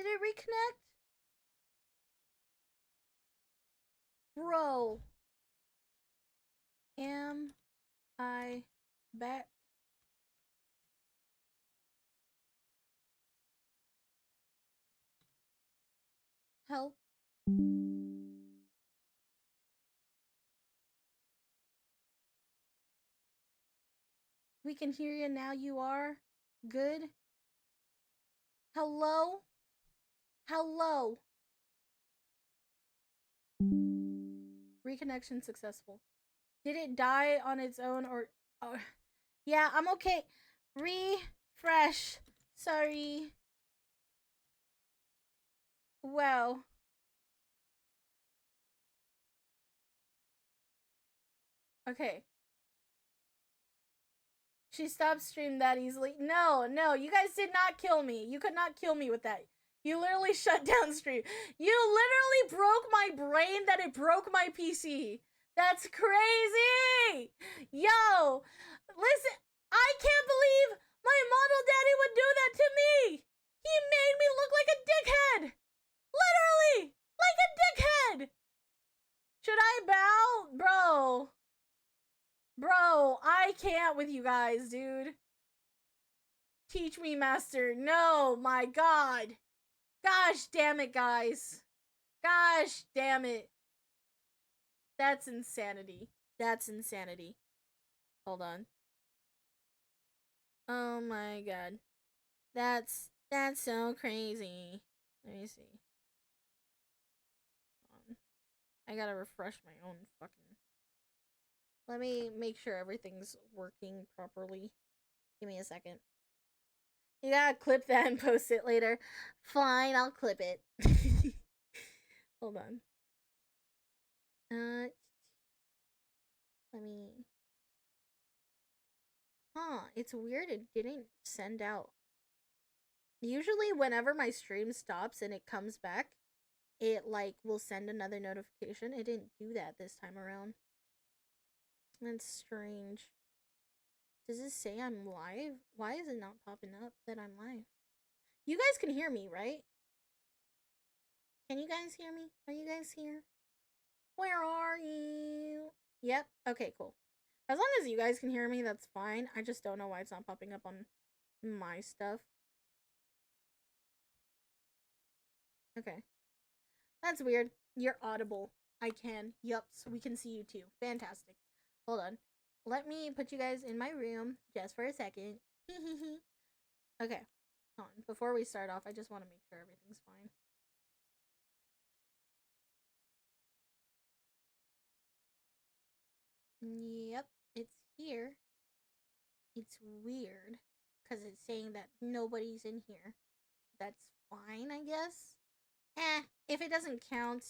it reconnect? Bro. Am I back? Help. We can hear you now. You are good. Hello? Hello. Reconnection successful. Did it die on its own or... Oh, yeah, I'm okay. Refresh. Sorry. Wow. Okay. She stopped stream that easily. No, you guys did not kill me. You could not kill me with that. You literally shut down stream. You literally broke my brain that it broke my PC. That's crazy! Yo! Listen, I can't believe my model daddy would do that to me! He made me look like a dickhead! Literally! Like a dickhead! Should I bow? Bro, I can't with you guys, dude. Teach me, master. No, my god. Gosh damn it, guys. Gosh damn it. That's insanity. That's insanity. Hold on. Oh my god. That's so crazy. Let me see. I gotta refresh my own fucking... Let me make sure everything's working properly. Give me a second. You gotta clip that and post it later. Fine, I'll clip it. Hold on. Let me... Huh, it's weird it didn't send out. Usually whenever my stream stops and it comes back, it like will send another notification. It didn't do that this time around. That's strange. Does it say I'm live? Why is it not popping up that I'm live? You guys can hear me, right? Can you guys hear me? Are you guys here? Where are you? Yep. Okay, cool. As long as you guys can hear me, that's fine. I just don't know why it's not popping up on my stuff. Okay. That's weird. You're audible. I can. Yup. So we can see you too. Fantastic. Hold on. Let me put you guys in my room just for a second. Okay. Hold on. Before we start off, I just want to make sure everything's fine. Yep. It's here. It's weird because it's saying that nobody's in here. That's fine, I guess. If it doesn't count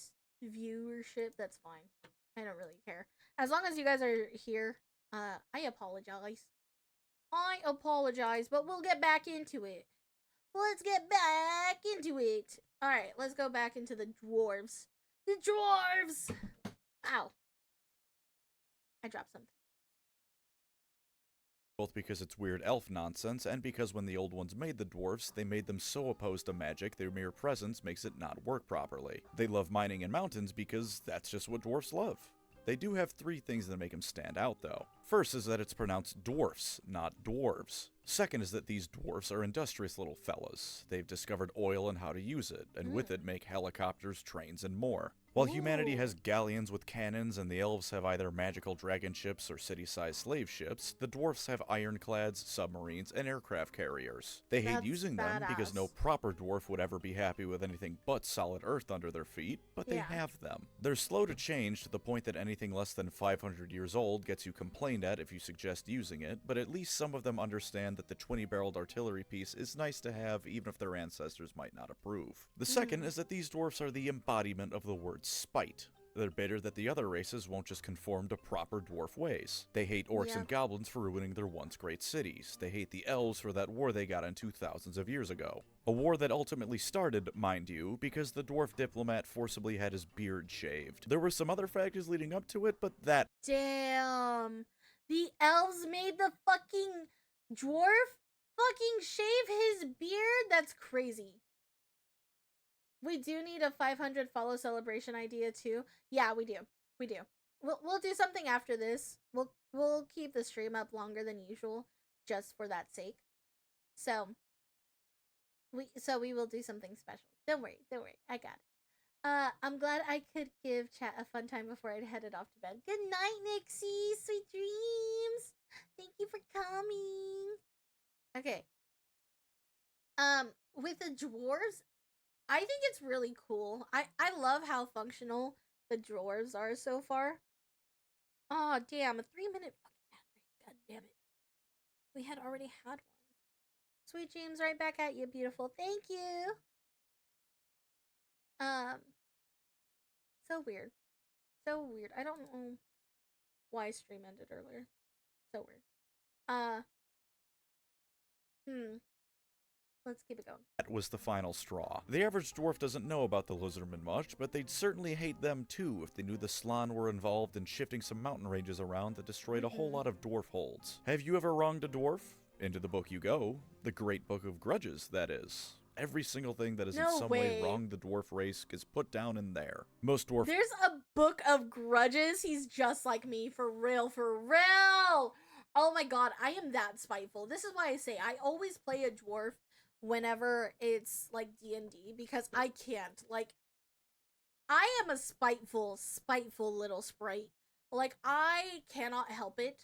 viewership, that's fine. I don't really care. As long as you guys are here, I apologize. I apologize, but we'll get back into it. Let's get back into it. Alright, let's go back into the dwarves. The dwarves! Ow. I dropped something. Both because it's weird elf nonsense, and because when the old ones made the dwarfs, they made them so opposed to magic their mere presence makes it not work properly. They love mining in mountains because that's just what dwarfs love. They do have three things that make them stand out, though. First is that it's pronounced dwarfs, not dwarves. Second is that these dwarfs are industrious little fellas. They've discovered oil and how to use it, and with it make helicopters, trains, and more. While humanity has galleons with cannons and the elves have either magical dragon ships or city-sized slave ships, the dwarfs have ironclads, submarines, and aircraft carriers. They hate using them because no proper dwarf would ever be happy with anything but solid earth under their feet, but they have them. They're slow to change to the point that anything less than 500 years old gets you complained at if you suggest using it, but at least some of them understand that the 20-barreled artillery piece is nice to have even if their ancestors might not approve. The second is that these dwarfs are the embodiment of the word spite. They're bitter that the other races won't just conform to proper dwarf ways. They hate orcs and goblins for ruining their once great cities. They hate the elves for that war they got into thousands of years ago. A war that ultimately started, mind you, because the dwarf diplomat forcibly had his beard shaved. There were some other factors leading up to it, but that... Damn. The elves made the fucking dwarf fucking shave his beard? That's crazy. We do need a 500 follow celebration idea too. Yeah, we do. We do. We'll do something after this. We'll keep the stream up longer than usual just for that sake. So we will do something special. Don't worry. Don't worry. I got it. I'm glad I could give chat a fun time before I headed off to bed. Good night, Nixie. Sweet dreams. Thank you for coming. Okay. With the dwarves, I think it's really cool. I love how functional the dwarves are so far. Oh damn, a 3-minute fucking ad break. God damn it. We had already had one. Sweet dreams, right back at you, beautiful. Thank you. Um, so weird. So weird. I don't know why stream ended earlier. So weird. Uh, hmm. Let's keep it going. That was the final straw. The average dwarf doesn't know about the lizardmen much, but they'd certainly hate them too if they knew the Slann were involved in shifting some mountain ranges around that destroyed a whole lot of dwarf holds. Have you ever wronged a dwarf? Into the book you go. The Great Book of Grudges, that is. Every single thing that has in some way wronged the dwarf race is put down in there. Most dwarf— There's a book of grudges. He's just like me, for real, for real. Oh my god, I am that spiteful. This is why I say I always play a dwarf whenever it's like D&D because I can't. Like, I am a spiteful little sprite. Like, I cannot help it.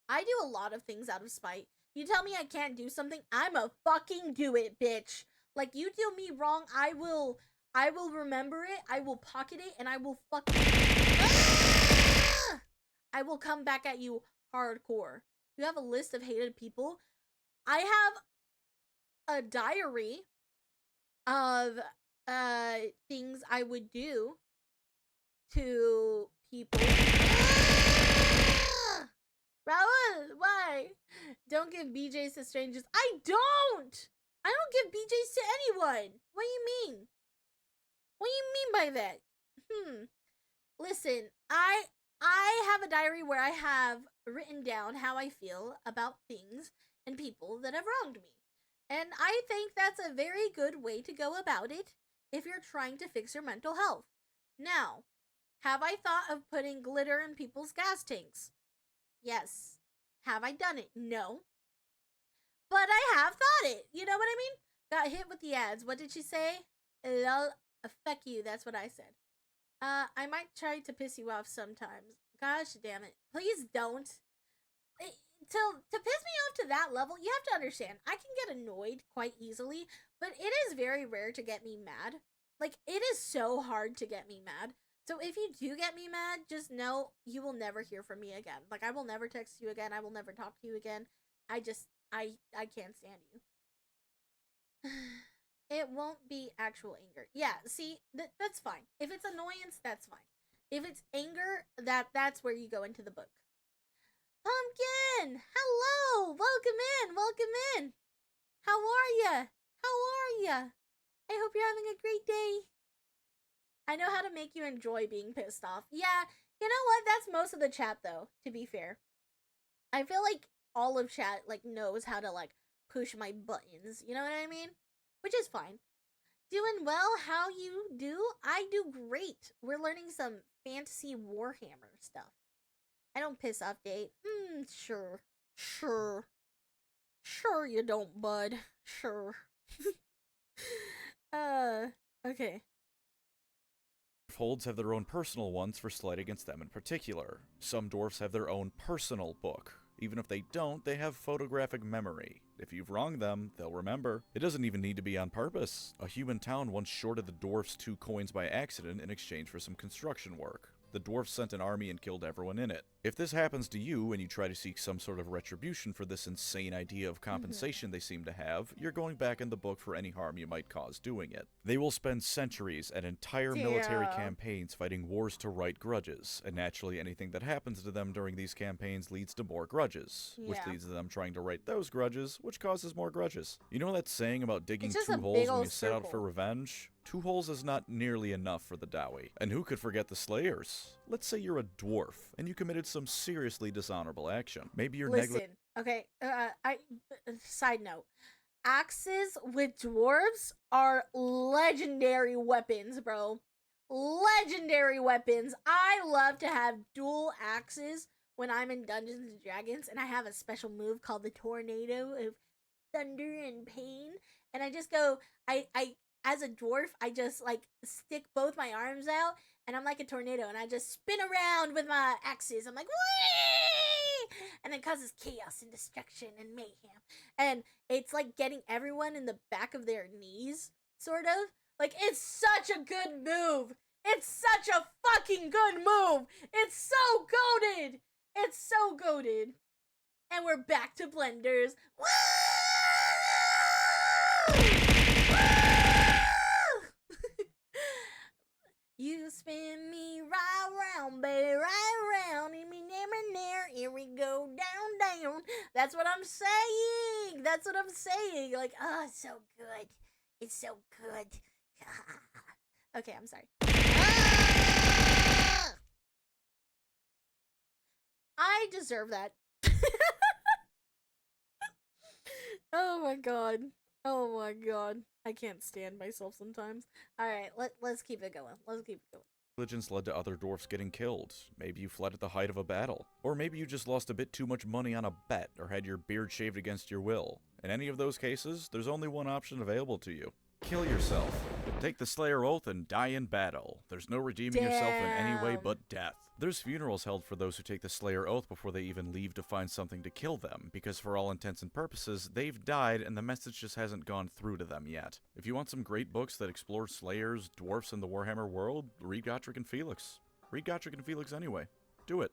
I do a lot of things out of spite. You tell me I can't do something, I'ma fucking do it, bitch. Like, you do me wrong, I will remember it, I will pocket it, and I will fucking I will come back at you hardcore. You have a list of hated people. I have a diary of things I would do to people. Raul, why? Don't give BJs to strangers. I don't give BJs to anyone. What do you mean? What do you mean by that? Listen, I have a diary where I have written down how I feel about things and people that have wronged me. And I think that's a very good way to go about it if you're trying to fix your mental health. Now, have I thought of putting glitter in people's gas tanks? Yes. Have I done it? No. But I have thought it. You know what I mean? Got hit with the ads. What did she say? Lol. Fuck you. That's what I said. I might try to piss you off sometimes. Gosh damn it. Please don't. To piss me off to that level, you have to understand, I can get annoyed quite easily, but it is very rare to get me mad. Like, it is so hard to get me mad. So if you do get me mad, just know you will never hear from me again. Like, I will never text you again. I will never talk to you again. I can't stand you. It won't be actual anger. Yeah, see, that's fine. If it's annoyance, that's fine. If it's anger, that's where you go into the book. Pumpkin! Hello! Welcome in! Welcome in! How are ya? How are ya? I hope you're having a great day. I know how to make you enjoy being pissed off. Yeah, you know what? That's most of the chat, though, to be fair. I feel like all of chat, like, knows how to, like, push my buttons. You know what I mean? Which is fine. Doing well? How you do? I do great. We're learning some fantasy Warhammer stuff. I don't piss off date. Sure. Sure you don't, bud. Sure. Okay. Holds have their own personal ones for slight against them in particular. Some dwarfs have their own personal book. Even if they don't, they have photographic memory. If you've wronged them, they'll remember. It doesn't even need to be on purpose. A human town once shorted the dwarfs 2 coins by accident in exchange for some construction work. The dwarfs sent an army and killed everyone in it. If this happens to you and you try to seek some sort of retribution for this insane idea of compensation they seem to have, you're going back in the book for any harm you might cause doing it. They will spend centuries and entire military campaigns fighting wars to right grudges, and naturally anything that happens to them during these campaigns leads to more grudges, which leads to them trying to right those grudges, which causes more grudges. You know that saying about digging 2 holes when you set out for revenge? 2 holes is not nearly enough for the Dowie. And who could forget the Slayers? Let's say you're a dwarf, and you committed some seriously dishonorable action. Maybe you're Listen, okay, side note. axes with dwarves are legendary weapons, bro. Legendary weapons. I love to have dual axes when I'm in Dungeons and Dragons, and I have a special move called the Tornado of Thunder and Pain, and I just go. I as a dwarf, I just like stick both my arms out, and I'm like a tornado, and I just spin around with my axes. I'm like, whee! And it causes chaos and destruction and mayhem, and it's like getting everyone in the back of their knees, sort of. Like, it's such a good move. It's such a fucking good move. It's so goaded. It's so goaded. And we're back to blenders. Woo! You spin me right round, baby, right round. Here we go, down, down. That's what I'm saying. That's what I'm saying. Like, oh, it's so good. It's so good. Okay, I'm sorry. I deserve that. Oh my god. Oh my god. I can't stand myself sometimes. Alright, let's keep it going. Let's keep it going. Religions led to other dwarfs getting killed. Maybe you fled at the height of a battle. Or maybe you just lost a bit too much money on a bet or had your beard shaved against your will. In any of those cases, there's only one option available to you. Kill yourself. Take the Slayer Oath and die in battle. There's no redeeming yourself in any way but death. There's funerals held for those who take the Slayer Oath before they even leave to find something to kill them, because for all intents and purposes, they've died and the message just hasn't gone through to them yet. If you want some great books that explore Slayers, dwarfs, and the Warhammer world, read Gotrek and Felix. Read Gotrek and Felix anyway. Do it.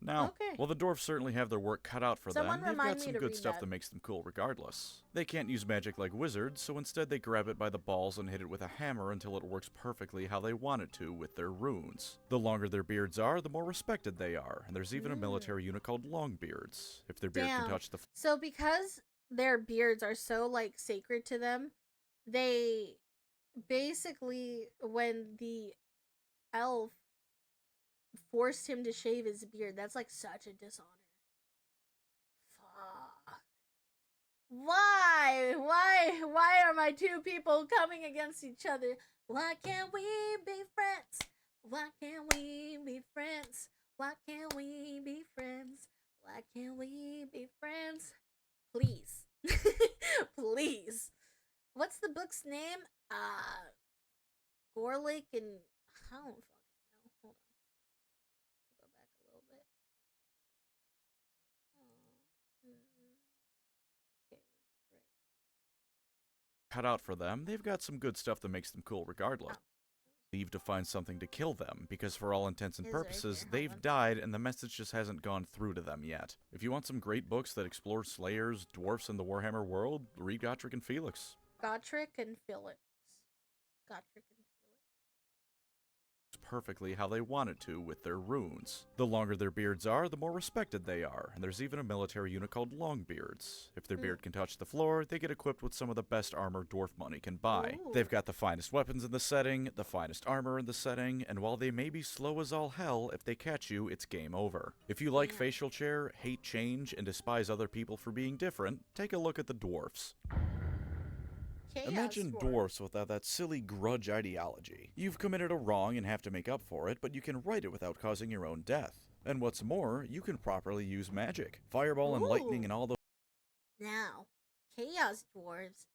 Now, Okay. while the dwarfs certainly have their work cut out for Someone them, they've remind got me some to good read stuff that. that makes them cool regardless. They can't use magic like wizards, so instead they grab it by the balls and hit it with a hammer until it works perfectly how they want it to with their runes. The longer their beards are, the more respected they are, and there's even a military unit called Longbeards. If their beard can Damn. touch the So because their beards are so like sacred to them, they basically, when the elf forced him to shave his beard, that's like such a dishonor. Fuck. Why are my two people coming against each other? Why can't we be friends? Why can't we be friends? Why can't we be friends? Why can't we be friends? Please. Please. What's the book's name? Gorlick and I don't fucking know. Hold on. Go back a little bit. Okay, right. cut out for them, they've got some good stuff that makes them cool regardless. Leave to find something to kill them, because for all intents and Is right purposes, there, hold they've on. died and the message just hasn't gone through to them yet. If you want some great books that explore Slayers, dwarfs, and the Warhammer world, read Gotrek and Felix. Gotrek and Felix. Gotrek and Felix. Perfectly how they want it to with their runes. The longer their beards are, the more respected they are, and there's even a military unit called Longbeards. If their beard can touch the floor, they get equipped with some of the best armor dwarf money can buy. Ooh. They've got the finest weapons in the setting, the finest armor in the setting, and while they may be slow as all hell, if they catch you, it's game over. If you like Damn. facial chair, hate change, and despise other people for being different, take a look at the dwarfs. Chaos Imagine Dwarf. dwarfs without that silly grudge ideology. You've committed a wrong and have to make up for it, but you can right it without causing your own death. And what's more, you can properly use magic. Fireball and lightning Ooh. and all those Now, Chaos Dwarves.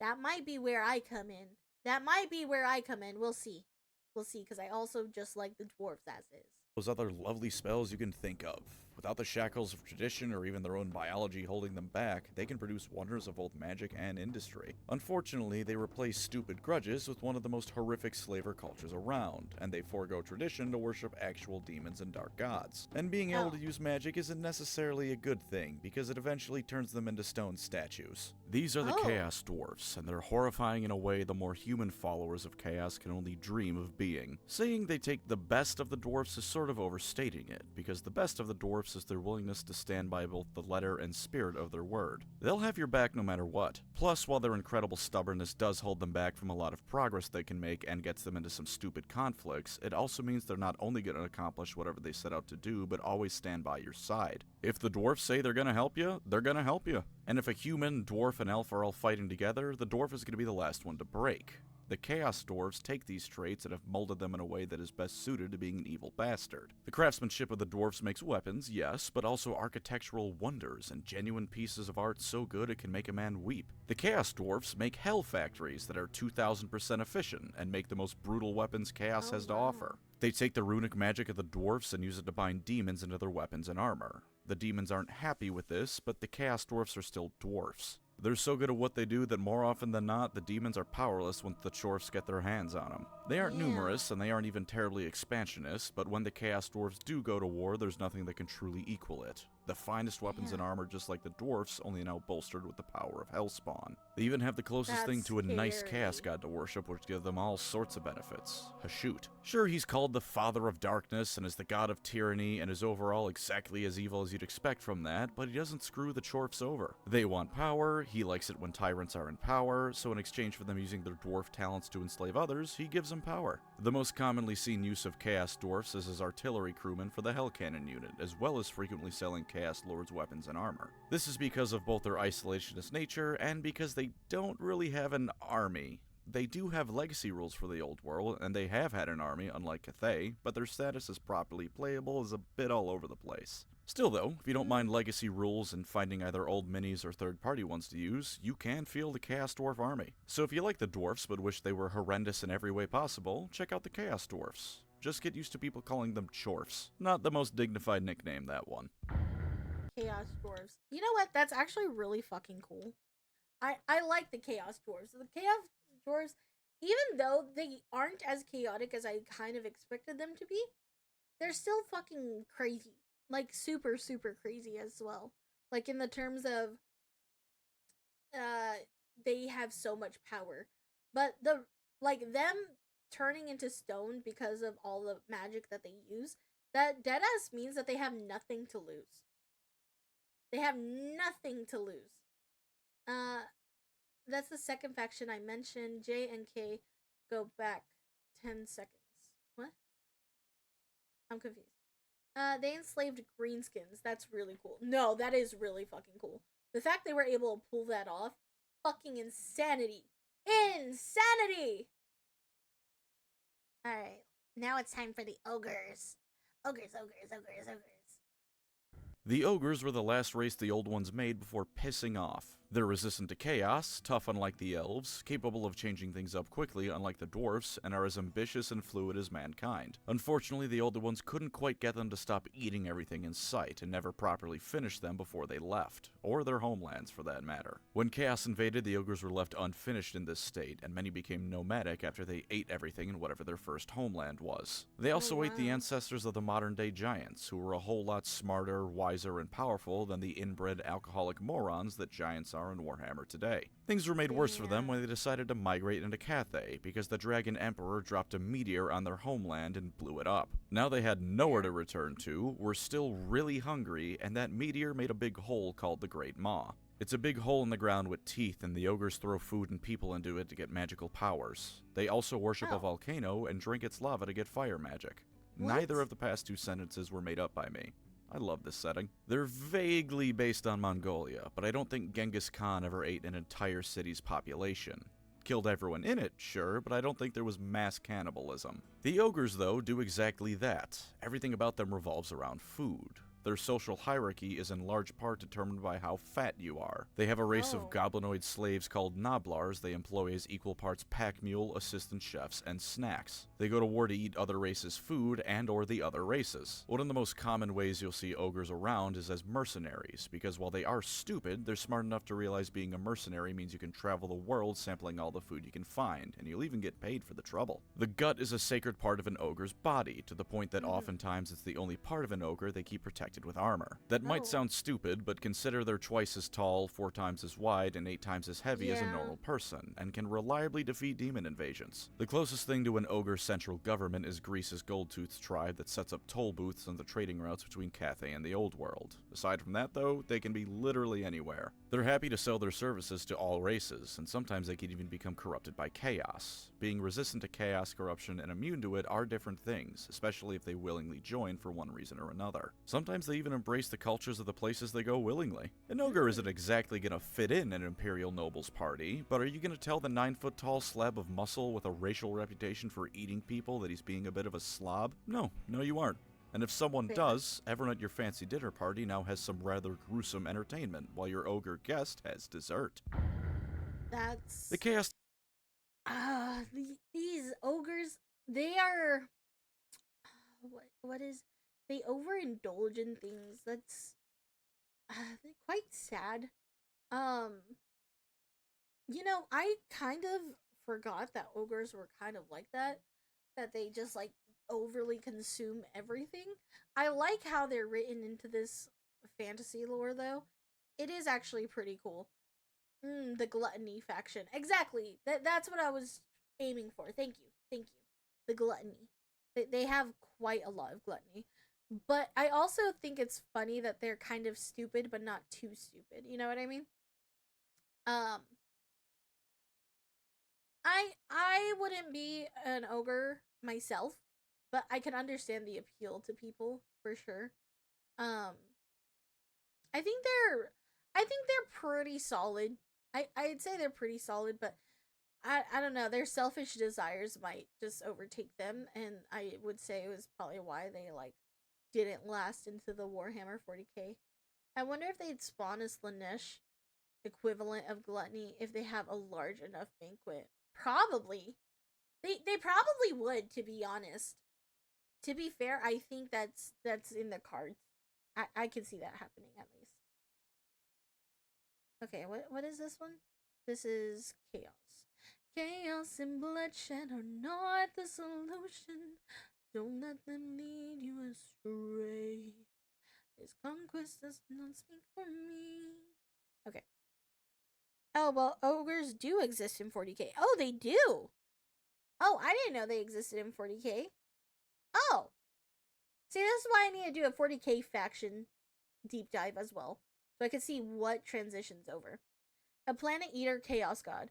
That might be where I come in. That might be where I come in. We'll see. We'll see, because I also just like the dwarves as is. other lovely spells you can think of. Without the shackles of tradition or even their own biology holding them back, they can produce wonders of both magic and industry. Unfortunately, they replace stupid grudges with one of the most horrific slaver cultures around, and they forego tradition to worship actual demons and dark gods. And being able to use magic isn't necessarily a good thing, because it eventually turns them into stone statues. These are the Oh. Chaos Dwarfs, and they're horrifying in a way the more human followers of Chaos can only dream of being. Saying they take the best of the dwarfs is sort sort of overstating it, because the best of the dwarfs is their willingness to stand by both the letter and spirit of their word. They'll have your back no matter what. Plus, while their incredible stubbornness does hold them back from a lot of progress they can make and gets them into some stupid conflicts, it also means they're not only going to accomplish whatever they set out to do, but always stand by your side. If the dwarfs say they're going to help you, they're going to help you. And if a human, dwarf, and elf are all fighting together, the dwarf is going to be the last one to break. The Chaos Dwarves take these traits and have molded them in a way that is best suited to being an evil bastard. The craftsmanship of the dwarves makes weapons, yes, but also architectural wonders and genuine pieces of art so good it can make a man weep. The Chaos Dwarves make hell factories that are 2,000% efficient and make the most brutal weapons Chaos has to offer. They take the runic magic of the dwarfs and use it to bind demons into their weapons and armor. The demons aren't happy with this, but the Chaos Dwarfs are still dwarfs. They're so good at what they do that more often than not, the demons are powerless once the dwarfs get their hands on them. They aren't numerous, and they aren't even terribly expansionist, but when the Chaos Dwarfs do go to war, there's nothing that can truly equal it. The finest weapons and armor, just like the dwarfs, only now bolstered with the power of Hellspawn. They even have the closest thing to a nice chaos god to worship, which gives them all sorts of benefits. Hashut. Sure, he's called the Father of Darkness and is the god of tyranny and is overall exactly as evil as you'd expect from that, but he doesn't screw the dwarfs over. They want power, he likes it when tyrants are in power, so in exchange for them using their dwarf talents to enslave others, he gives them power. The most commonly seen use of Chaos Dwarfs is as artillery crewmen for the Hell Cannon unit, as well as frequently selling Chaos Lord's weapons and armor. This is because of both their isolationist nature and because they don't really have an army. They do have legacy rules for the old world, and they have had an army, unlike Cathay, but their status as properly playable is a bit all over the place. Still though, if you don't mind legacy rules and finding either old minis or third-party ones to use, you can field the Chaos Dwarf army. So if you like the dwarfs but wish they were horrendous in every way possible, check out the Chaos Dwarfs. Just get used to people calling them chorfs. Not the most dignified nickname, that one. Chaos Dwarves. You know what? That's actually really fucking cool. I like the Chaos Dwarves. The Chaos Dwarves, even though they aren't as chaotic as I kind of expected them to be, they're still fucking crazy. Like, super, super crazy as well. Like, in the terms of, they have so much power. But them turning into stone because of all the magic that they use, that deadass means that they have nothing to lose. They have nothing to lose. That's the second faction I mentioned. J and K go back 10 seconds. What? I'm confused. They enslaved greenskins. That's really cool. No, that is really fucking cool. The fact they were able to pull that off, fucking insanity. Insanity! Alright, now it's time for the ogres. Ogres. The ogres were the last race the old ones made before pissing off. They're resistant to chaos, tough unlike the elves, capable of changing things up quickly unlike the dwarfs, and are as ambitious and fluid as mankind. Unfortunately, the older ones couldn't quite get them to stop eating everything in sight, and never properly finished them before they left, or their homelands for that matter. When chaos invaded, the ogres were left unfinished in this state, and many became nomadic after they ate everything in whatever their first homeland was. They also ate the ancestors of the modern-day giants, who were a whole lot smarter, wiser, and powerful than the inbred alcoholic morons that giants are in Warhammer today. Things were made worse for them when they decided to migrate into Cathay, because the Dragon Emperor dropped a meteor on their homeland and blew it up. Now they had nowhere to return to, were still really hungry, and that meteor made a big hole called the Great Maw. It's a big hole in the ground with teeth, and the ogres throw food and people into it to get magical powers. They also worship a volcano and drink its lava to get fire magic. Neither of the past two sentences were made up by me. I love this setting. They're vaguely based on Mongolia, but I don't think Genghis Khan ever ate an entire city's population. Killed everyone in it, sure, but I don't think there was mass cannibalism. The ogres, though, do exactly that. Everything about them revolves around food. Their social hierarchy is in large part determined by how fat you are. They have a race of goblinoid slaves called Noblars they employ as equal parts pack mule, assistant chefs, and snacks. They go to war to eat other races' food and or the other races. One of the most common ways you'll see ogres around is as mercenaries, because while they are stupid, they're smart enough to realize being a mercenary means you can travel the world sampling all the food you can find, and you'll even get paid for the trouble. The gut is a sacred part of an ogre's body, to the point that oftentimes it's the only part of an ogre they keep protected protected with armor. That might Oh. sound stupid, but consider they're twice as tall, 4 times as wide, and 8 times as heavy as a Yeah. normal person, and can reliably defeat demon invasions. The closest thing to an ogre central government is Greece's Goldtooth tribe that sets up toll booths on the trading routes between Cathay and the Old World. Aside from that, though, they can be literally anywhere. They're happy to sell their services to all races, and sometimes they can even become corrupted by chaos. Being resistant to chaos, corruption, and immune to it are different things, especially if they willingly join for one reason or another. Sometimes they even embrace the cultures of the places they go willingly. An ogre isn't exactly gonna fit in an imperial noble's party, but are you gonna tell the 9-foot-tall slab of muscle with a racial reputation for eating people that he's being a bit of a slob? No, you aren't. And if someone Fair. does, everyone at your fancy dinner party now has some rather gruesome entertainment, while your ogre guest has dessert. That's... The chaos... these ogres, they are... What is... They overindulge in things. That's... they're quite sad. You know, I kind of forgot that ogres were kind of like that. That they just, like, overly consume everything. I like how they're written into this fantasy lore, though. It is actually pretty cool. The gluttony faction. Exactly. That's what I was aiming for. Thank you. The gluttony. They have quite a lot of gluttony. But I also think it's funny that they're kind of stupid, but not too stupid. You know what I mean? I wouldn't be an ogre myself, but I can understand the appeal to people for sure. Um, I think they're pretty solid. I'd say they're pretty solid, but I don't know. Their selfish desires might just overtake them, and I would say it was probably why they like didn't last into the Warhammer 40k. I wonder if they'd spawn a Slanesh equivalent of gluttony if they have a large enough banquet. Probably. They probably would, to be honest. To be fair, I think that's in the cards. I can see that happening at least. Okay, what is this one? This is chaos. Chaos and bloodshed are not the solution. Don't let them lead you astray. This conquest does not speak for me. Okay. Oh, well, ogres do exist in 40k. Oh, they do! Oh, I didn't know they existed in 40k. Oh! See, this is why I need to do a 40k faction deep dive as well. So I can see what transitions over. A planet eater chaos god.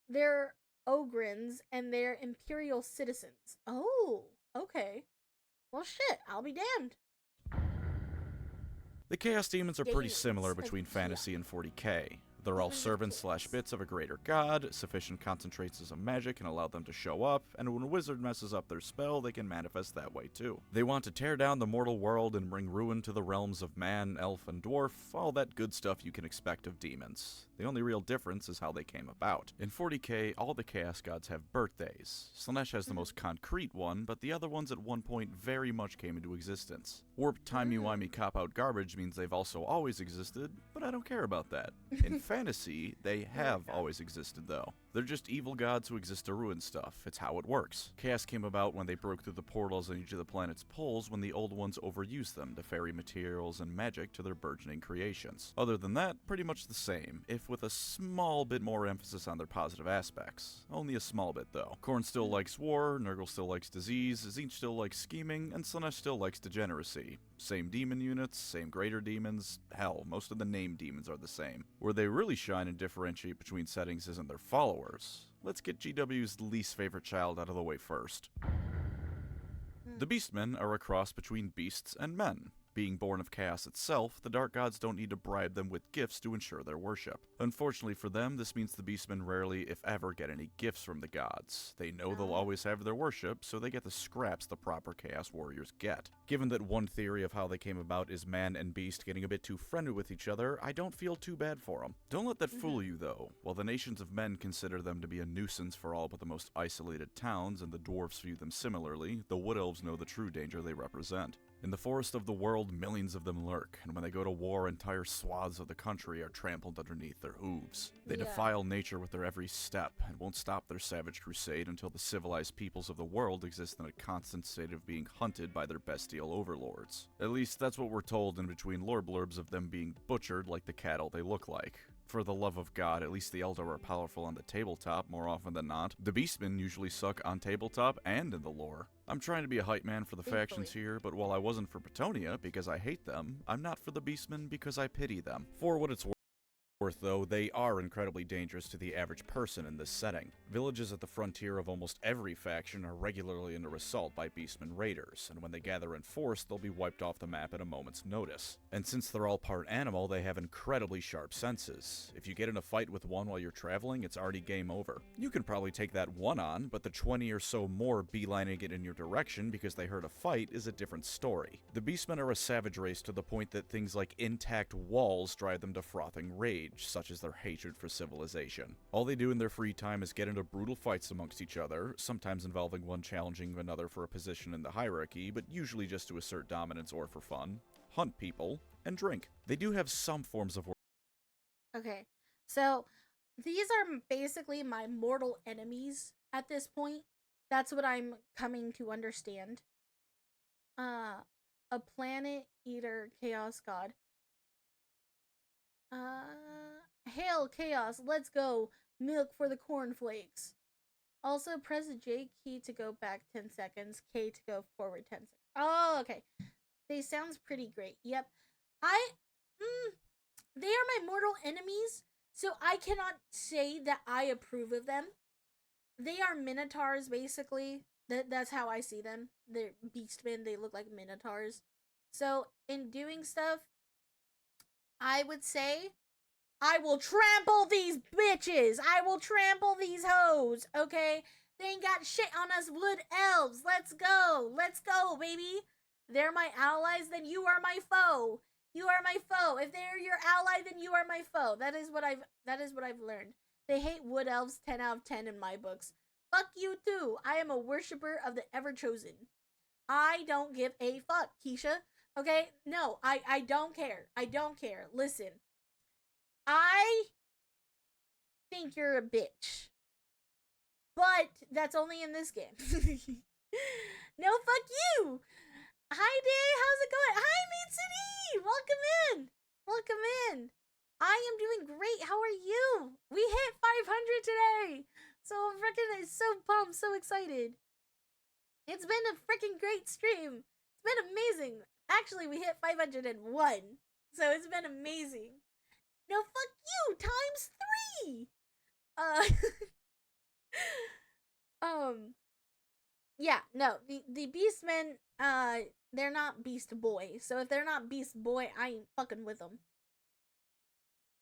They're ogrins and they're imperial citizens. Oh, okay. Well, shit, I'll be damned. The Chaos Demons are pretty similar Demons. between Yeah. fantasy and 40k. They're all servants/bits of a greater god, sufficient concentrations of magic can allow them to show up, and when a wizard messes up their spell, they can manifest that way too. They want to tear down the mortal world and bring ruin to the realms of man, elf, and dwarf, all that good stuff you can expect of demons. The only real difference is how they came about. In 40k, all the Chaos Gods have birthdays. Slanesh has the most concrete one, but the other ones at one point very much came into existence. Warped timey-wimey cop-out garbage means they've also always existed, but I don't care about that. In fantasy, they have always existed though. They're just evil gods who exist to ruin stuff. It's how it works. Chaos came about when they broke through the portals on each of the planet's poles when the old ones overused them to ferry materials and magic to their burgeoning creations. Other than that, pretty much the same, if with a small bit more emphasis on their positive aspects. Only a small bit though. Khorne still likes war, Nurgle still likes disease, Tzeentch still likes scheming, and Slanesh still likes degeneracy. Same demon units, same greater demons, hell, most of the named demons are the same. Where they really shine and differentiate between settings isn't their followers. Let's get GW's least favorite child out of the way first. The Beastmen are a cross between beasts and men. Being born of chaos itself, the Dark Gods don't need to bribe them with gifts to ensure their worship. Unfortunately for them, this means the Beastmen rarely, if ever, get any gifts from the gods. They know they'll always have their worship, so they get the scraps the proper Chaos Warriors get. Given that one theory of how they came about is man and beast getting a bit too friendly with each other, I don't feel too bad for them. Don't let that fool you, though. While the nations of men consider them to be a nuisance for all but the most isolated towns, and the dwarves view them similarly, the Wood Elves know the true danger they represent. In the forest of the world, millions of them lurk, and when they go to war, entire swaths of the country are trampled underneath their hooves. They Yeah. defile nature with their every step, and won't stop their savage crusade until the civilized peoples of the world exist in a constant state of being hunted by their bestial overlords. At least that's what we're told in between lore blurbs of them being butchered like the cattle they look like. For the love of God, at least the Eldar are powerful on the tabletop more often than not. The Beastmen usually suck on tabletop and in the lore. I'm trying to be a hype man for the factions here, but while I wasn't for Bretonia because I hate them, I'm not for the Beastmen because I pity them. For what it's worth, though, they are incredibly dangerous to the average person in this setting. Villages at the frontier of almost every faction are regularly under assault by Beastmen raiders, and when they gather in force, they'll be wiped off the map at a moment's notice. And since they're all part animal, they have incredibly sharp senses. If you get in a fight with one while you're traveling, it's already game over. You can probably take that one on, but the 20 or so more beelining it in your direction because they heard a fight is a different story. The Beastmen are a savage race to the point that things like intact walls drive them to frothing rage, such as their hatred for civilization. All they do in their free time is get into brutal fights amongst each other, sometimes involving one challenging another for a position in the hierarchy, but usually just to assert dominance or for fun, hunt people, and drink. They do have some forms of Okay, so these are basically my mortal enemies at this point. That's what I'm coming to understand. Uh, a planet eater chaos god. Hail chaos, let's go. Milk for the cornflakes. Also, press the J key to go back 10 seconds, K to go forward 10 seconds. Oh, okay. They sounds pretty great. Yep. I they are my mortal enemies, so I cannot say that I approve of them. They are minotaurs basically. That's how I see them. They're beastmen, they look like minotaurs. So, in doing stuff, I would say I will trample these bitches. I will trample these hoes. Okay? They ain't got shit on us wood elves. Let's go. Let's go, baby. They're my allies, then you are my foe. You are my foe. If they're your ally, then you are my foe. That is what I've learned. They hate wood elves 10 out of 10 in my books. Fuck you too. I am a worshiper of the ever chosen. I don't give a fuck, Keisha. Okay? No, I don't care. I don't care. Listen, I think you're a bitch. But that's only in this game. No, fuck you. Hi, Day. How's it going? Hi, Mitsuri. Welcome in. Welcome in. I am doing great. How are you? We hit 500 today. So I'm freaking so pumped, so excited. It's been a freaking great stream. It's been amazing. Actually, we hit 501. So it's been amazing. No, fuck you. Times 3. Uh yeah, no, the Beastmen, they're not Beast Boy. So if they're not Beast Boy, I ain't fucking with them.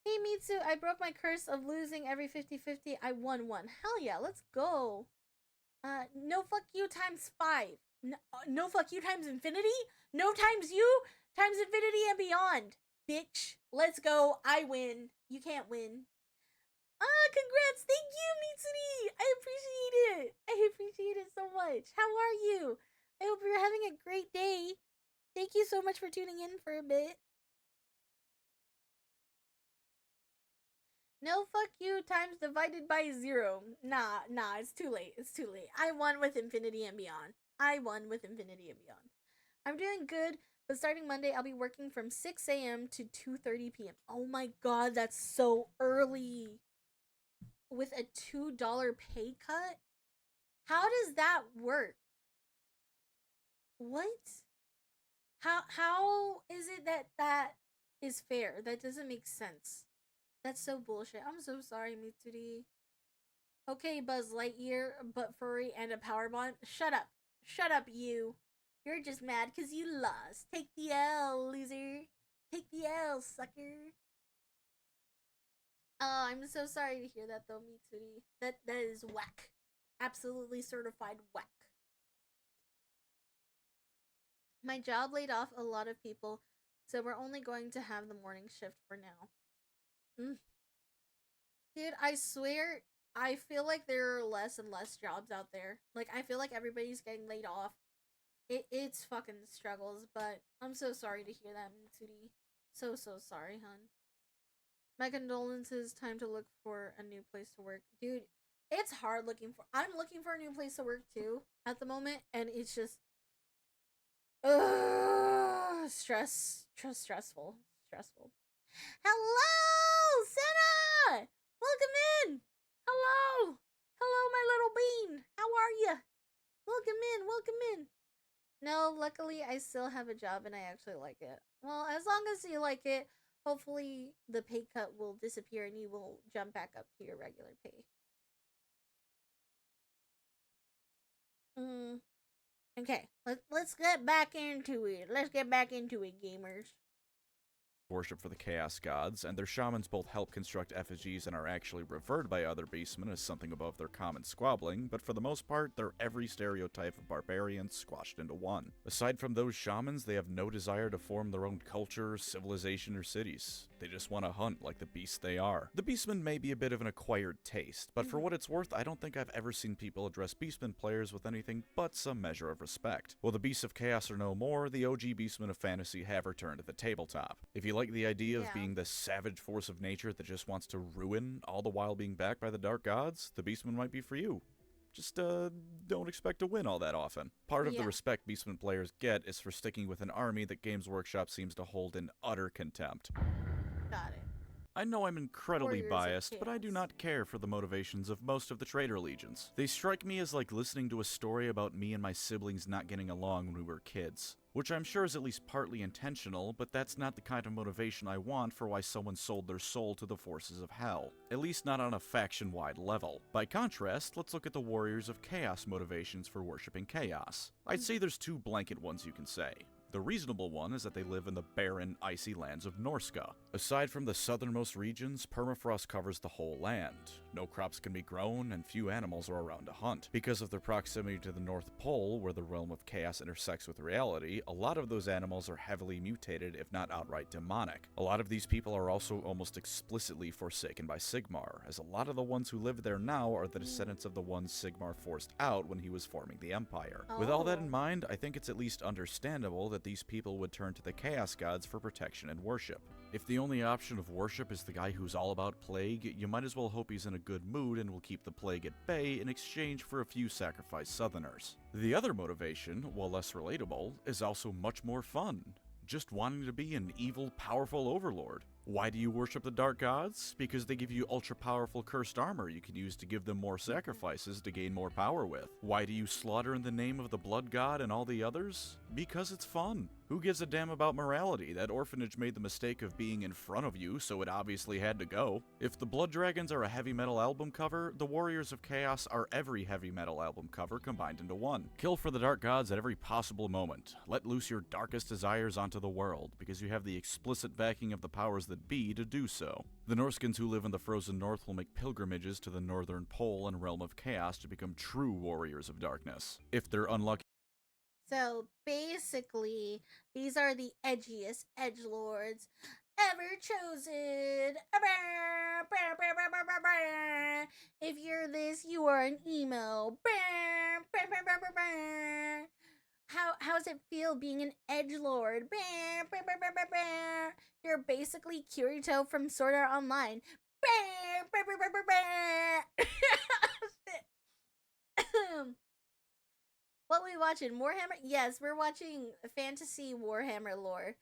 Hey Mitsu, I broke my curse of losing every 50-50. I won one. Hell yeah, let's go. No fuck you times 5. No fuck you times infinity? No times you times infinity and beyond. Bitch, let's go. I win. You can't win. Congrats! Thank you, Mitsuri! I appreciate it! I appreciate it so much. How are you? I hope you're having a great day. Thank you so much for tuning in for a bit. No fuck you times divided by 0. Nah, it's too late. It's too late. I won with Infinity and Beyond. I won with Infinity and Beyond. I'm doing good, but starting Monday, I'll be working from 6 a.m. to 2:30 p.m. Oh my god, that's so early. With a $2 pay cut? How does that work? What? How is it that is fair? That doesn't make sense. That's so bullshit. I'm so sorry, Mitsuri. Okay, Buzz Lightyear, but furry and a power bond. Shut up. Shut up, you. You're just mad because you lost. Take the L, loser. Take the L, sucker. Oh, I'm so sorry to hear that though, Mitsuri. That is whack. Absolutely certified whack. My job laid off a lot of people, so we're only going to have the morning shift for now. Mm. Dude, I swear, I feel like there are less and less jobs out there. Like, I feel like everybody's getting laid off. It's fucking struggles, but I'm so sorry to hear that, Mitsuri. So sorry, hun. My condolences. Time to look for a new place to work, dude. It's hard looking for. I'm looking for a new place to work too at the moment, and it's just stressful. Hello, Senna. Welcome in. Hello, my little bean. How are you? Welcome in. No, luckily I still have a job and I actually like it. Well, as long as you like it, hopefully the pay cut will disappear and you will jump back up to your regular pay. Mm. Okay, let's get back into it. Let's get back into it, gamers. Worship for the chaos gods, and their shamans both help construct effigies and are actually revered by other beastmen as something above their common squabbling, but for the most part, they're every stereotype of barbarians squashed into one. Aside from those shamans, they have no desire to form their own culture, civilization, or cities. They just want to hunt like the beasts they are. The beastmen may be a bit of an acquired taste, but for what it's worth, I don't think I've ever seen people address beastmen players with anything but some measure of respect. While the beasts of chaos are no more, the OG beastmen of fantasy have returned to the tabletop. If you like the idea of being this savage force of nature that just wants to ruin, all the while being backed by the dark gods, the beastmen might be for you. Just don't expect to win all that often. Part of the respect beastmen players get is for sticking with an army that Games Workshop seems to hold in utter contempt. Got it. I know I'm incredibly Warriors biased, but I do not care for the motivations of most of the traitor legions. They strike me as like listening to a story about me and my siblings not getting along when we were kids. Which I'm sure is at least partly intentional, but that's not the kind of motivation I want for why someone sold their soul to the forces of hell. At least not on a faction-wide level. By contrast, let's look at the Warriors of Chaos motivations for worshipping chaos. I'd say there's two blanket ones you can say. The reasonable one is that they live in the barren, icy lands of Norska. Aside from the southernmost regions, permafrost covers the whole land. No crops can be grown, and few animals are around to hunt. Because of their proximity to the North Pole, where the realm of chaos intersects with reality, a lot of those animals are heavily mutated, if not outright demonic. A lot of these people are also almost explicitly forsaken by Sigmar, as a lot of the ones who live there now are the descendants of the ones Sigmar forced out when he was forming the Empire. With all that in mind, I think it's at least understandable that these people would turn to the Chaos Gods for protection and worship. If the only option of worship is the guy who's all about plague, you might as well hope he's in a good mood and will keep the plague at bay in exchange for a few sacrificed southerners. The other motivation, while less relatable, is also much more fun. Just wanting to be an evil, powerful overlord. Why do you worship the Dark Gods? Because they give you ultra-powerful cursed armor you can use to give them more sacrifices to gain more power with. Why do you slaughter in the name of the Blood God and all the others? Because it's fun. Who gives a damn about morality? That orphanage made the mistake of being in front of you, so it obviously had to go. If the Blood Dragons are a heavy metal album cover, the Warriors of Chaos are every heavy metal album cover combined into one. Kill for the Dark Gods at every possible moment. Let loose your darkest desires onto the world, because you have the explicit backing of the powers that be to do so. The Norskins who live in the frozen north will make pilgrimages to the northern pole and realm of chaos to become true warriors of darkness. If they're unlucky. So basically, these are the edgiest edgelords ever chosen. If you're this, you are an emo. How's it feel being an edgelord? You're basically Kirito from Sword Art Online. What we watching? Warhammer? Yes, we're watching fantasy Warhammer lore.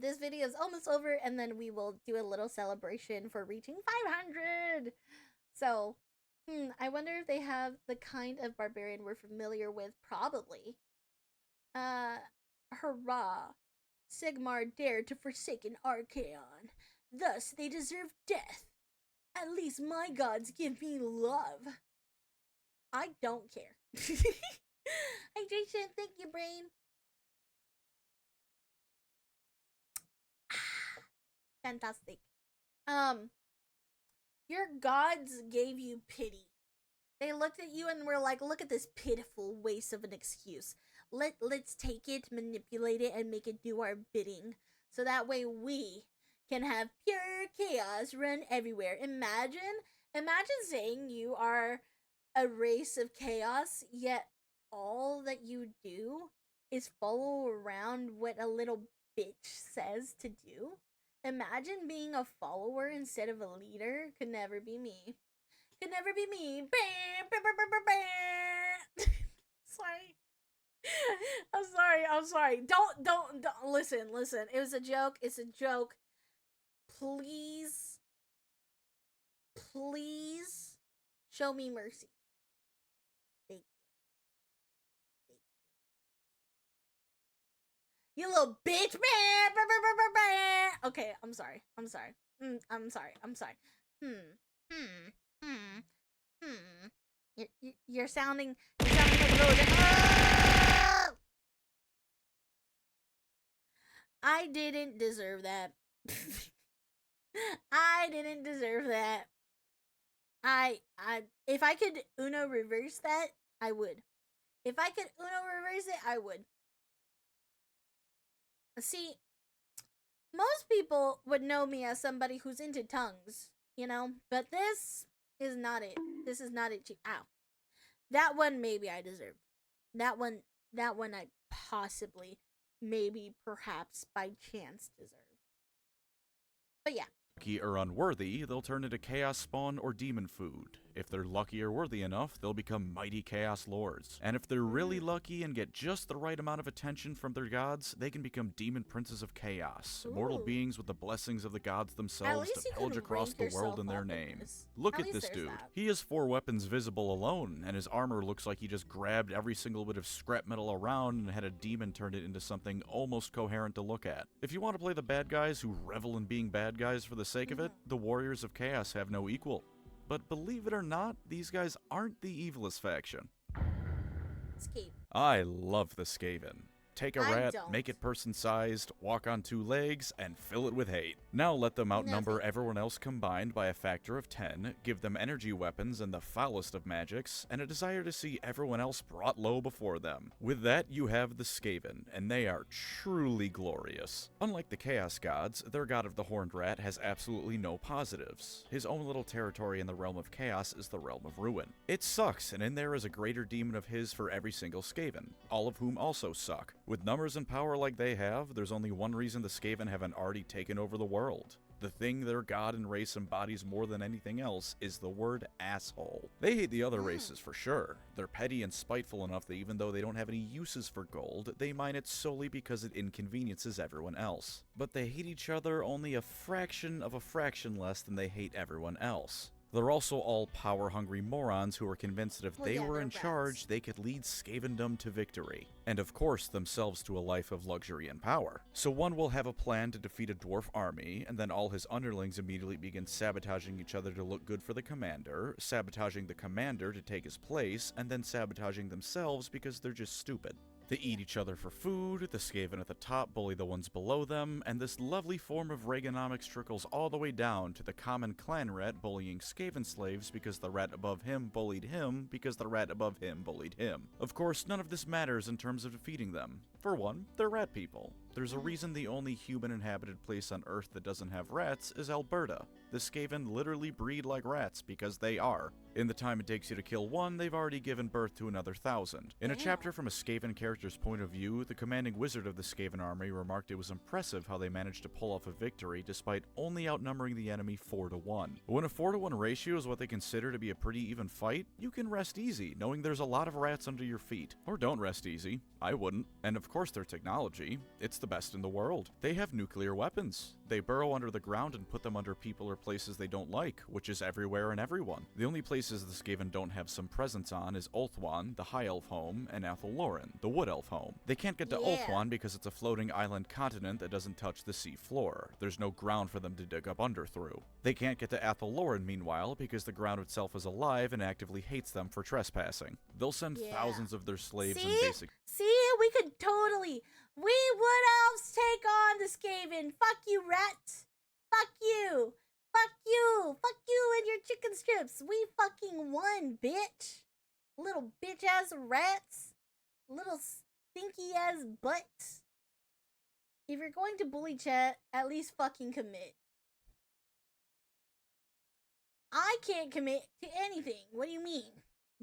This video is almost over, and then we will do a little celebration for reaching 500. So, I wonder if they have the kind of barbarian we're familiar with. Probably. Hurrah! Sigmar dared to forsaken Archaon. Thus, they deserve death. At least my gods give me love. I don't care. Hydration, thank you, brain. Fantastic. Your gods gave you pity. They looked at you and were like, look at this pitiful waste of an excuse. Let's take it, manipulate it, and make it do our bidding. So that way we can have pure chaos run everywhere. Imagine saying you are a race of chaos, yet all that you do is follow around what a little bitch says to do. Imagine being a follower instead of a leader. Could never be me. Could never be me. Sorry. I'm sorry. Don't listen. It was a joke. It's a joke. Please, please show me mercy. Thank you. You little bitch. Okay, I'm sorry. I'm sorry. I'm sorry. Hmm. You're sounding like a little. I didn't deserve that. I didn't deserve that. If I could Uno reverse that, I would. If I could Uno reverse it, I would. See, most people would know me as somebody who's into tongues, you know? But this is not it. This is not it. Ow. That one maybe I deserved. That one I possibly, maybe, perhaps, by chance deserved. But yeah. Lucky or unworthy, they'll turn into chaos spawn or demon food. If they're lucky or worthy enough, they'll become mighty chaos lords. And if they're really lucky and get just the right amount of attention from their gods, they can become demon princes of chaos, mortal beings with the blessings of the gods themselves to pillage across the world in their name. Look at this dude. He has 4 weapons visible alone, and his armor looks like he just grabbed every single bit of scrap metal around and had a demon turn it into something almost coherent to look at. If you want to play the bad guys who revel in being bad guys for the sake of it, the Warriors of Chaos have no equal. But believe it or not, these guys aren't the evilest faction. Skaven. I love the Skaven. Take a rat, make it person-sized, walk on 2 legs, and fill it with hate. Now let them outnumber everyone else combined by a factor of 10, give them energy weapons and the foulest of magics, and a desire to see everyone else brought low before them. With that, you have the Skaven, and they are truly glorious. Unlike the Chaos Gods, their god of the Horned Rat has absolutely no positives. His own little territory in the realm of Chaos is the realm of Ruin. It sucks, and in there is a greater demon of his for every single Skaven, all of whom also suck. With numbers and power like they have, there's only one reason the Skaven haven't already taken over the world. The thing their god and race embodies more than anything else is the word asshole. They hate the other races for sure. They're petty and spiteful enough that even though they don't have any uses for gold, they mine it solely because it inconveniences everyone else. But they hate each other only a fraction of a fraction less than they hate everyone else. They're also all power-hungry morons who are convinced that if they were in charge, they could lead Skavendom to victory. And of course, themselves to a life of luxury and power. So one will have a plan to defeat a dwarf army, and then all his underlings immediately begin sabotaging each other to look good for the commander, sabotaging the commander to take his place, and then sabotaging themselves because they're just stupid. They eat each other for food, the Skaven at the top bully the ones below them, and this lovely form of Reaganomics trickles all the way down to the common clan rat bullying Skaven slaves because the rat above him bullied him because the rat above him bullied him. Of course, none of this matters in terms of defeating them. For one, they're rat people. There's a reason the only human-inhabited place on Earth that doesn't have rats is Alberta. The Skaven literally breed like rats because they are. In the time it takes you to kill one, they've already given birth to another 1,000. In a chapter from a Skaven character's point of view, the commanding wizard of the Skaven army remarked it was impressive how they managed to pull off a victory despite only outnumbering the enemy 4-1. When a 4-1 ratio is what they consider to be a pretty even fight, you can rest easy, knowing there's a lot of rats under your feet. Or don't rest easy. I wouldn't. And of course their technology. It's the best in the world. They have nuclear weapons. They burrow under the ground and put them under people or places they don't like, which is everywhere and everyone. The only places the Skaven don't have some presence on is Ulthuan, the High Elf home, and Athelloren, the Wood Elf home. They can't get to Ulthuan because it's a floating island continent that doesn't touch the sea floor. There's no ground for them to dig up under through. They can't get to Athelloren, meanwhile, because the ground itself is alive and actively hates them for trespassing. They'll send thousands of their slaves and basic... See? We could totally... We Wood Elves take on the Skaven. Fuck you, rats. Fuck you. Fuck you. Fuck you and your chicken strips. We fucking won, bitch. Little bitch-ass rats. Little stinky-ass butts. If you're going to bully chat, at least fucking commit. I can't commit to anything. What do you mean?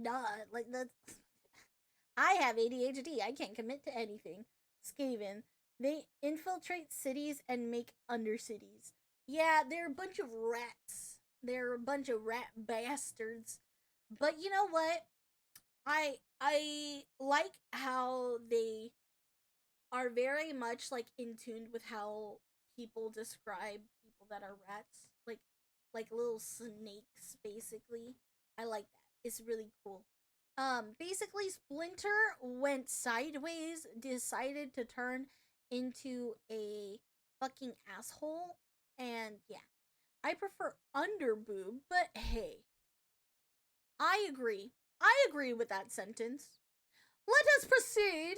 Duh. Like, that's... I have ADHD. I can't commit to anything. Skaven. They infiltrate cities and make undercities. Yeah, they're a bunch of rats. They're a bunch of rat bastards. But you know what? I like how they are very much like in tune with how people describe people that are rats. Like little snakes basically. I like that. It's really cool. Basically Splinter went sideways, decided to turn into a fucking asshole, and yeah. I prefer underboob, but hey, I agree. I agree with that sentence. Let us proceed.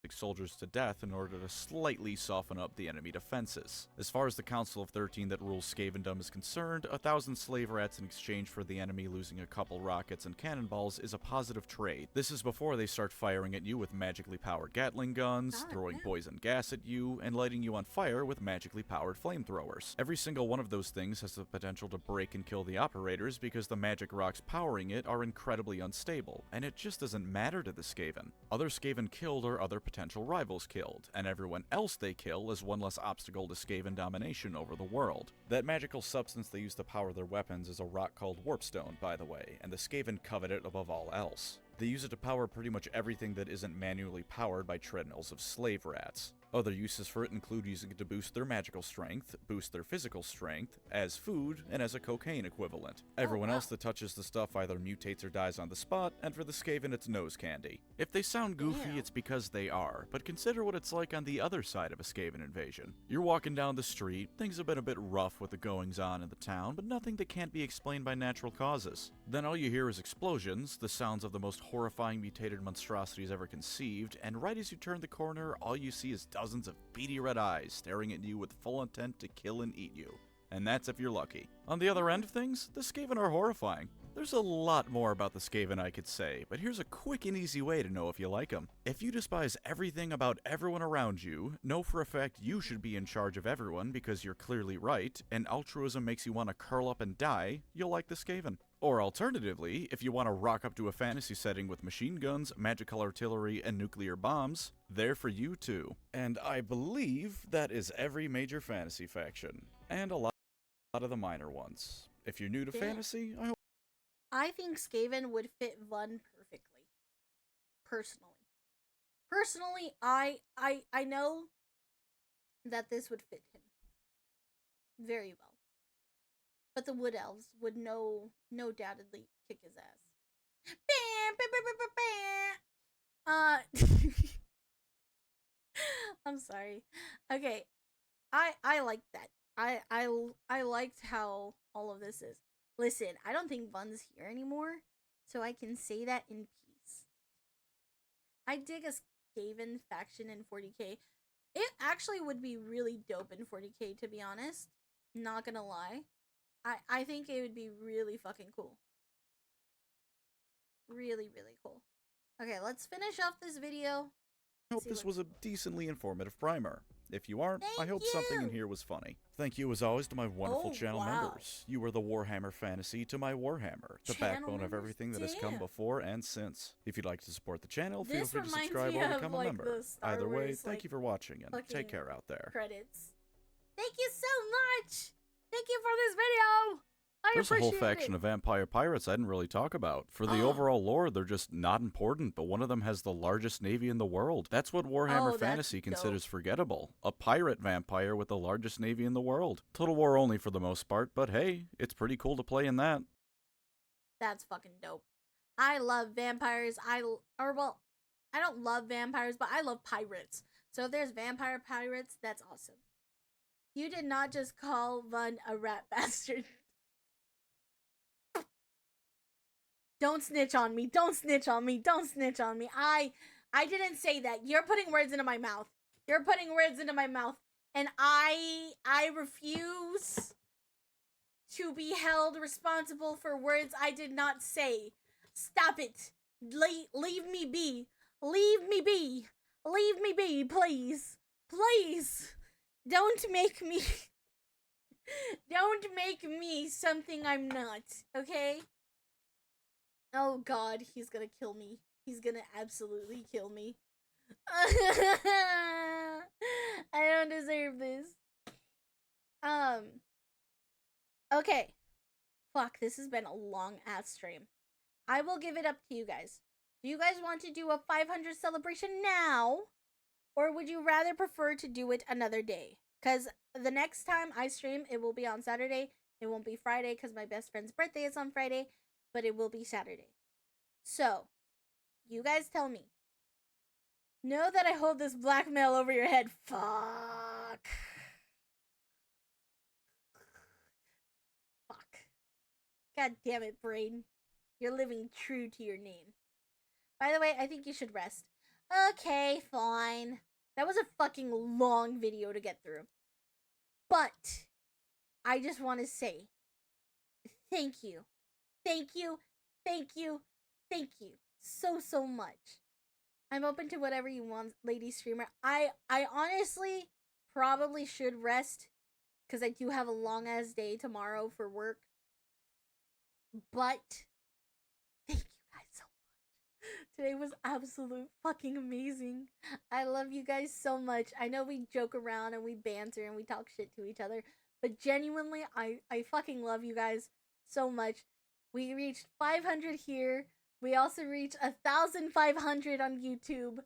soldiers to death in order to slightly soften up the enemy defenses. As far as the Council of 13 that rules Skavendom is concerned, 1,000 slave rats in exchange for the enemy losing a couple rockets and cannonballs is a positive trade. This is before they start firing at you with magically powered Gatling guns, throwing poison gas at you, and lighting you on fire with magically powered flamethrowers. Every single one of those things has the potential to break and kill the operators because the magic rocks powering it are incredibly unstable, and it just doesn't matter to the Skaven. Other Skaven killed are other potential rivals killed, and everyone else they kill is one less obstacle to Skaven domination over the world. That magical substance they use to power their weapons is a rock called Warpstone, by the way, and the Skaven covet it above all else. They use it to power pretty much everything that isn't manually powered by treadmills of slave rats. Other uses for it include using it to boost their magical strength, boost their physical strength, as food, and as a cocaine equivalent. Everyone else that touches the stuff either mutates or dies on the spot, and for the Skaven it's nose candy. If they sound goofy, it's because they are, but consider what it's like on the other side of a Skaven invasion. You're walking down the street, things have been a bit rough with the goings-on in the town, but nothing that can't be explained by natural causes. Then all you hear is explosions, the sounds of the most horrifying mutated monstrosities ever conceived, and right as you turn the corner, all you see is dozens of beady red eyes staring at you with full intent to kill and eat you. And that's if you're lucky. On the other end of things, the Skaven are horrifying. There's a lot more about the Skaven I could say, but here's a quick and easy way to know if you like them. If you despise everything about everyone around you, know for a fact you should be in charge of everyone because you're clearly right, and altruism makes you want to curl up and die, you'll like the Skaven. Or alternatively, if you want to rock up to a fantasy setting with machine guns, magical artillery, and nuclear bombs, they're for you too. And I believe that is every major fantasy faction, and a lot of the minor ones. If you're new to fantasy, I think Skaven would fit Vun perfectly. Personally, I know that this would fit him very well. But the Wood Elves would no doubtedly kick his ass. I'm sorry. Okay, I like that. I liked how all of this is. Listen, I don't think Vun's here anymore, so I can say that in peace. I dig a Skaven faction in 40k. It actually would be really dope in 40k, to be honest. Not gonna lie. I think it would be really fucking cool. Really, really cool. Okay, let's finish off this video. I hope this was a decently informative primer. If you aren't, I hope something in here was funny. Thank you as always to my wonderful channel members. You are the Warhammer Fantasy to my Warhammer, the backbone of everything that has come before and since. If you'd like to support the channel, feel free to subscribe or become a member. Either way, thank you for watching and take care out there. Credits. Thank you so much! Thank you for this video! There's a whole faction of vampire pirates I didn't really talk about. For the overall lore, they're just not important, but one of them has the largest navy in the world. That's what Warhammer Fantasy considers forgettable. A pirate vampire with the largest navy in the world. Total War only for the most part, but hey, it's pretty cool to play in that. That's fucking dope. I love vampires. I don't love vampires, but I love pirates. So if there's vampire pirates, that's awesome. You did not just call Vun a rat bastard. Don't snitch on me. Don't snitch on me. Don't snitch on me. I didn't say that. You're putting words into my mouth. You're putting words into my mouth. And I refuse to be held responsible for words I did not say. Stop it. Leave me be. Leave me be. Leave me be, please. Please. Don't make me something I'm not, okay? Oh god, he's gonna kill me. He's gonna absolutely kill me. I don't deserve this. Okay. Fuck, this has been a long ass stream. I will give it up to you guys. Do you guys want to do a 500 celebration now? Or would you rather prefer to do it another day? Because the next time I stream, it will be on Saturday. It won't be Friday because my best friend's birthday is on Friday. But it will be Saturday. So, you guys tell me. Know that I hold this blackmail over your head. Fuck. Fuck. God damn it, brain. You're living true to your name. By the way, I think you should rest. Okay, fine. That was a fucking long video to get through. But, I just want to say, thank you. Thank you. Thank you. Thank you. So much. I'm open to whatever you want, lady streamer. I honestly probably should rest because I do have a long ass day tomorrow for work. But thank you guys so much. Today was absolute fucking amazing. I love you guys so much. I know we joke around and we banter and we talk shit to each other, but genuinely, I fucking love you guys so much. We reached 500 here. We also reached 1,500 on YouTube.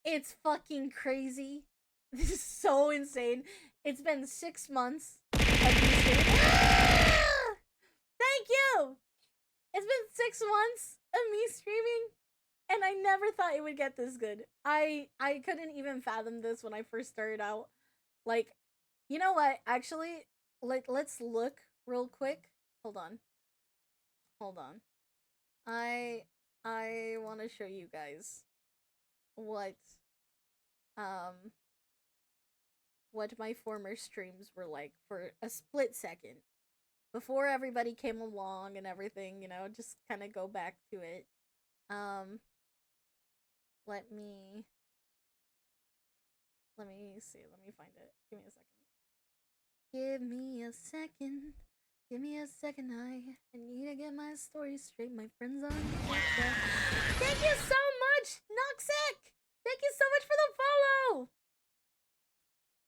It's fucking crazy. This is so insane. It's been 6 months of me streaming. Thank you! It's been 6 months of me streaming, and I never thought it would get this good. I couldn't even fathom this when I first started out. Like, you know what? Actually, let's look real quick. Hold on. I want to show you guys what my former streams were like for a split second before everybody came along and everything, you know, just kind of go back to it. Let me see. Let me find it. Give me a second. I need to get my story straight. My friends on WhatsApp. Thank you so much, Noxic! Thank you so much for the follow!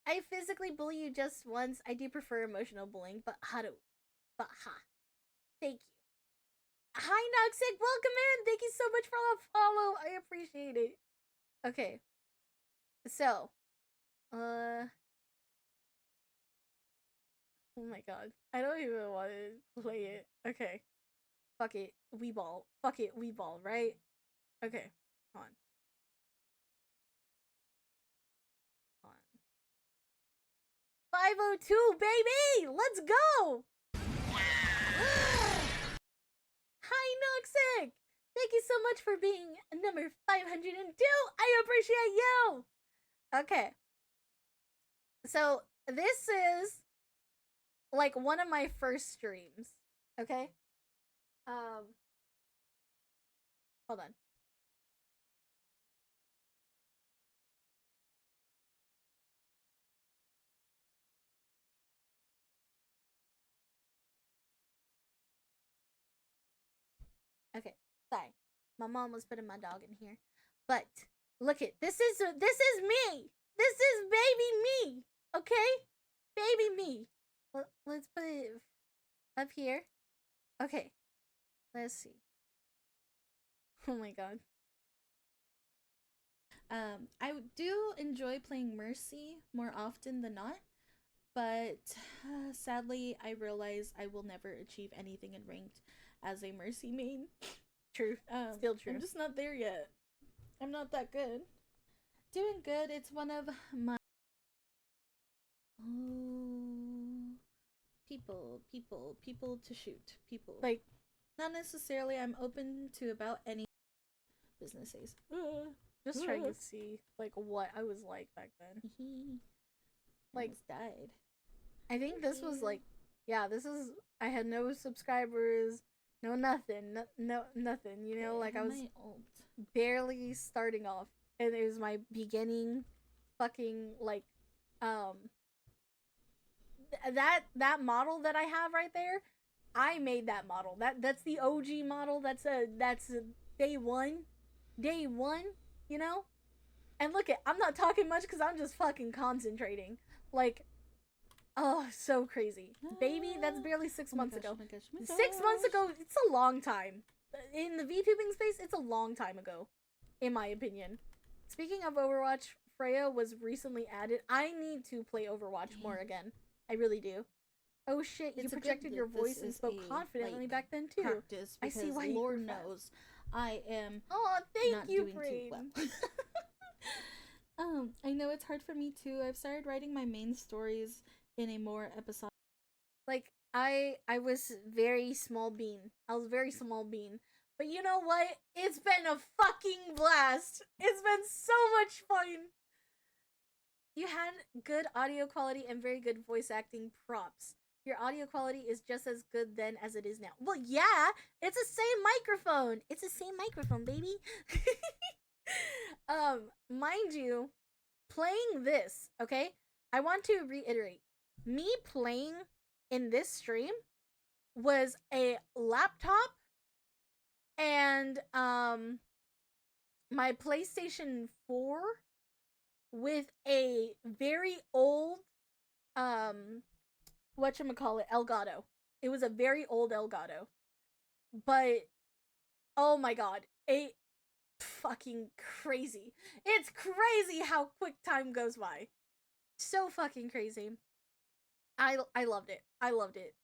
I physically bully you just once. I do prefer emotional bullying, but ha. Thank you. Hi, Noxic! Welcome in! Thank you so much for the follow. I appreciate it. Okay. So, oh my god. I don't even want to play it. Okay. Fuck it. Weeball. Fuck it. Weeball, right? Okay. Hold on. 502, baby! Let's go! Hi, Noxic! Thank you so much for being number 502. I appreciate you! Okay. So, this is like one of my first streams. Okay? Hold on. Okay, sorry. My mom was putting my dog in here. But look it. This is me. This is baby me. Okay? Baby me. Let's put it up here. Okay. Let's see. Oh my god. I do enjoy playing Mercy more often than not, but sadly, I realize I will never achieve anything in ranked as a Mercy main. True. Still true. I'm just not there yet. I'm not that good. Doing good. It's one of my people to shoot. People. Like, not necessarily. I'm open to about any businesses. Just trying to see like what I was like back then. Like died. I think this was like, yeah, this is. I had no subscribers, no nothing, no nothing. You know, like I was barely starting off, and it was my beginning, fucking like, that model that I have right there. I made that model. That's the OG model. That's a day one. day one, you know? And look at, I'm not talking much because I'm just fucking concentrating. Like, oh, so crazy. Baby, that's barely 6 months ago. Oh my gosh, oh my 6 months gosh. ago, it's a long time. In the VTubing space, it's a long time ago, in my opinion. Speaking of Overwatch, Freya was recently added. I need to play Overwatch more again. I really do. Oh shit, you projected your voice and spoke confidently back then too. Practice, I see why you Lord grew fat. knows I am Oh, thank not you, doing Brain. too well. I know it's hard for me too. I've started writing my main stories in a more episodic. Like I was very small bean. I was very small bean. But you know what? It's been a fucking blast. It's been so much fun. You had good audio quality and very good voice acting. Props. Your audio quality is just as good then as it is now. Well, yeah, it's the same microphone. It's the same microphone, baby. Mind you, playing this, okay? I want to reiterate. Me playing in this stream was a laptop and my PlayStation 4 with a very old whatchamacallit, Elgato. It was a very old Elgato. But oh my god, it fucking crazy. It's crazy how quick time goes by. So fucking crazy. I loved it. I loved it.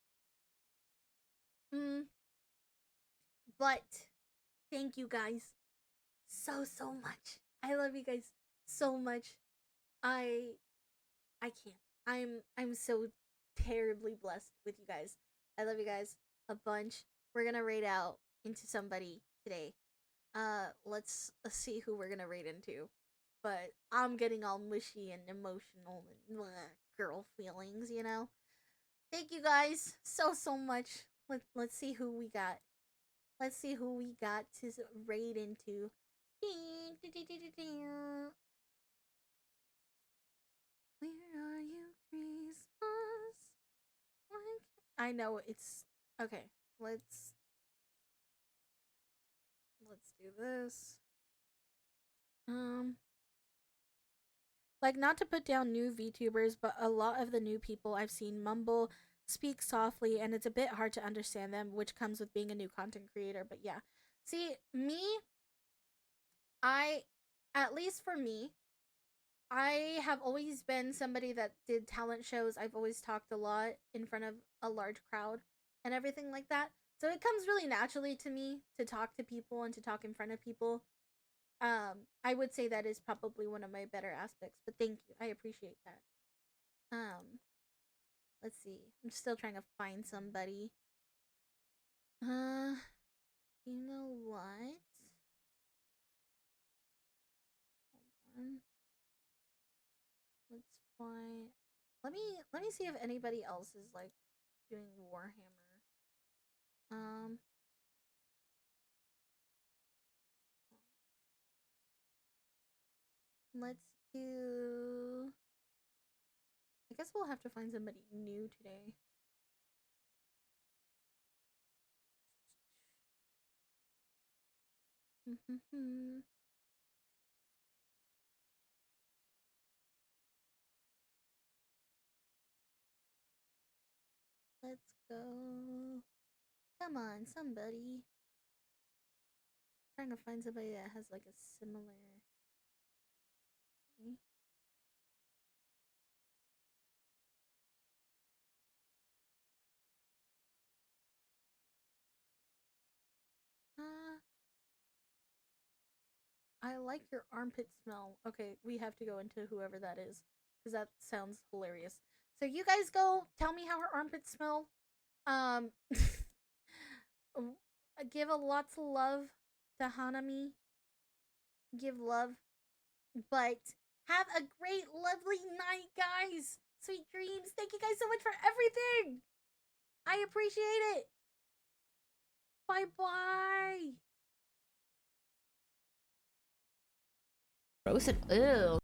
But thank you guys so much. I love you guys so much. I I can't. I'm so terribly blessed with you guys. I love you guys a bunch. We're gonna raid out into somebody today. Let's see who we're gonna raid into. But I'm getting all mushy and emotional and girl feelings, you know. Thank you guys so much. Let's see who we got. Let's see who we got to raid into. Where are you, Christmas? I know it's okay. Let's do this. Like, not to put down new VTubers, but a lot of the new people I've seen mumble, speak softly, and it's a bit hard to understand them, which comes with being a new content creator. But yeah, see, at least for me, I have always been somebody that did talent shows. I've always talked a lot in front of a large crowd and everything like that. So it comes really naturally to me to talk to people and to talk in front of people. I would say that is probably one of my better aspects, but thank you. I appreciate that. Let's see. I'm still trying to find somebody. You know what? Hold on. Let's find. Let me see if anybody else is like doing Warhammer. Let's do. I guess we'll have to find somebody new today. Let's go. Come on, somebody. Trying to find somebody that has like a similar. I like your armpit smell. Okay, we have to go into whoever that is because that sounds hilarious. So you guys go tell me how her armpits smell. Um, give a lots of love to Hanami. Give love, but have a great, lovely night, guys. Sweet dreams. Thank you guys so much for everything. I appreciate it. Bye bye. Roasted. Ew.